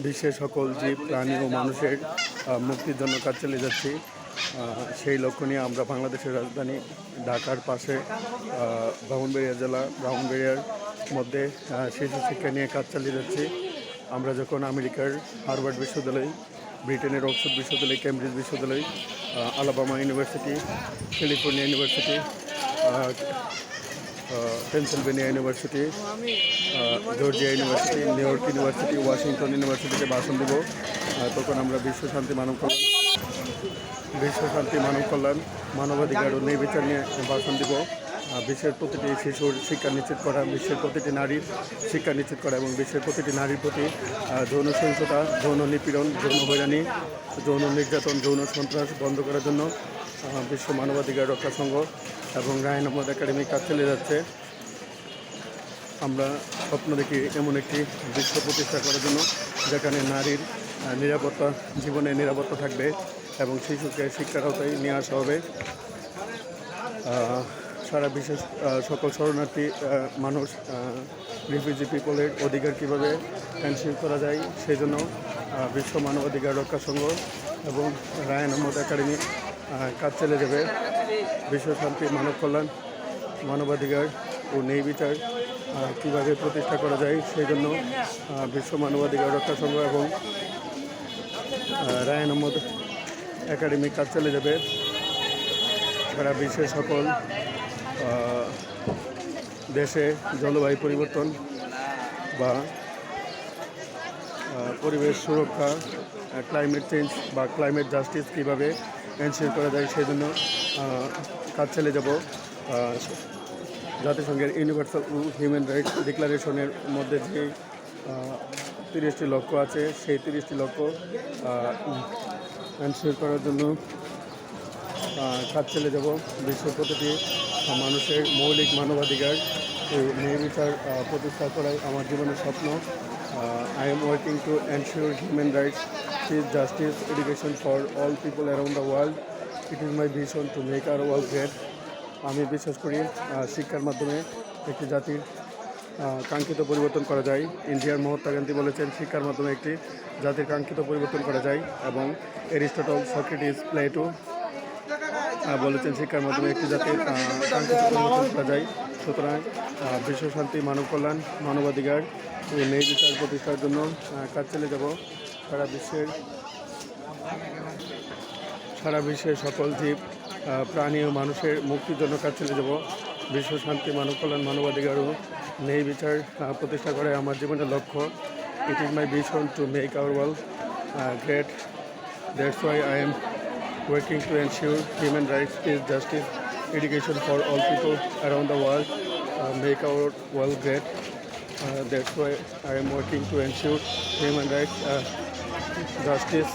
বিশ্বের সকল জীব প্রাণী ও মানুষের মুক্তির জন্য কাজ চালিয়ে যাচ্ছি। সেই লক্ষ্য নিয়ে আমরা বাংলাদেশের রাজধানী ঢাকার পাশে ব্রাহ্মণবাড়িয়া জেলা ব্রাহ্মণবাড়িয়ার মধ্যে শিশু শিক্ষা নিয়ে কাজ চালিয়ে যাচ্ছি। আমরা যখন আমেরিকার হার্ভার্ড বিশ্ববিদ্যালয়, ব্রিটেনের অক্সফোর্ড বিশ্ববিদ্যালয়, কেমব্রিজ বিশ্ববিদ্যালয়, Alabama university, California university, Pennsylvania university, Georgia university, new York university, Washington ইউনিভার্সিটিতে ভাষণ দেব, তখন আমরা বিশ্ব শান্তি মানব কল্যাণ, মানবাধিকার ও ন্যায় বিচার নিয়ে ভাষণ দেব। বিশ্বের প্রতিটি শিশুর শিক্ষা নিশ্চিত করা, বিশ্বের প্রতিটি নারীর শিক্ষা নিশ্চিত করা এবং বিশ্বের প্রতিটি নারীর প্রতি যৌন সহিংসতা, যৌন নিপীড়ন, যৌন হয়রানি, যৌন নির্যাতন, যৌন সন্ত্রাস বন্ধ করার জন্য বিশ্ব মানবাধিকার রক্ষা সংঘ এবং রায়ন আহমদ একাডেমি কাজ চালিয়ে যাচ্ছে। আমরা স্বপ্ন দেখি এমন একটি বিশ্ব প্রতিষ্ঠা করার জন্য যেখানে নারীর নিরাপত্তা, জীবনের নিরাপত্তা থাকবে এবং শিশুকে শিক্ষার আওতায় নিয়ে আসা হবে। সারা বিশ্বের সকল শরণার্থী মানুষ, রিফিউজি পিপলের অধিকার কীভাবে এনশিওর করা যায় সেই জন্য বিশ্ব মানবাধিকার রক্ষা সংঘ এবং রায়ন আহমদ একাডেমি কাজ চালিয়ে যাবে। বিশ্ব শান্তি, মানব কল্যাণ, মানবাধিকার ও ন্যায় বিচার কীভাবে প্রতিষ্ঠা করা যায় সেই জন্য বিশ্ব মানবাধিকার রক্ষা সংঘ এবং রায়ন আহমদ একাডেমি কাজ চালিয়ে যাবে। সারা বিশ্বের সকল দেশে জলবায়ু পরিবর্তন বা পরিবেশ সুরক্ষা, ক্লাইমেট চেঞ্জ বা ক্লাইমেট জাস্টিস কীভাবে এনশিওর করা যায় সেই জন্য কাজ চালিয়ে যাব। জাতিসংঘের ইউনিভার্সাল হিউম্যান রাইটস ডিক্লারেশনের মধ্যে যে 30টি লক্ষ্য আছে সেই 30টি লক্ষ্য এনশিওর করার জন্য কাজ চালিয়ে যাব। বিশ্বের প্রতিটি মানুষের মৌলিক মানবাধিকার ও ন্যায় বিচার প্রতিষ্ঠা করাই আমার জীবনের স্বপ্ন। I am working to ensure human rights, peace, justice, education for all people around the world. It is my vision to make our world great. আমি বিশ্বাস করি শিক্ষার মাধ্যমে একটি জাতির কাঙ্ক্ষিত পরিবর্তন করা যায়। ইন্ডিয়ার মহাত্মা গান্ধী বলেছেন শিক্ষার মাধ্যমে একটি জাতির কাঙ্ক্ষিত পরিবর্তন করা যায় এবং এরিস্টটল, সক্রেটিস, প্লেটো বলেছেন শিক্ষার মাধ্যমে একটি জাতির কাঙ্ক্ষিত পরিবর্তন করা যায়। সুতরাং বিশ্ব শান্তি, মানব কল্যাণ, মানবাধিকার ও ন্যায় বিচার প্রতিষ্ঠার জন্য কাজ চালিয়ে যাব। সারা বিশ্বের সকল জীব প্রাণী ও মানুষের মুক্তির জন্য কাজ চালিয়ে যাব। বিশ্ব শান্তি, মানব কল্যাণ, মানবাধিকার ও ন্যায় বিচার প্রতিষ্ঠা করাই আমার জীবনের লক্ষ্য। It is my vision to make our world great. That's why I am working to ensure human rights, peace, justice, education for all people around the world, make our world great. That's why I am working to ensure human rights, justice.